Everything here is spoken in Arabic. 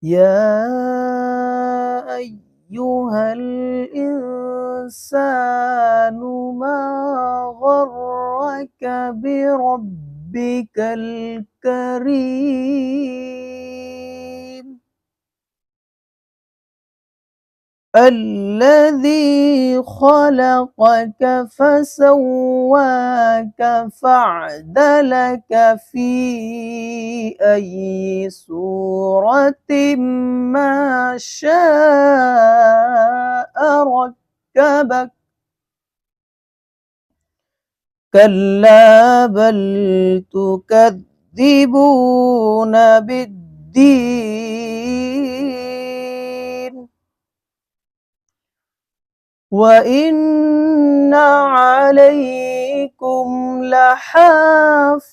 يا أيها الإنسان ما غرك بربك الكريم الذي خلقك فسواك فعدلك في أي صورة ما شاء ركبك كلا بل تكذبون بالدين وإن عليكم لحافظين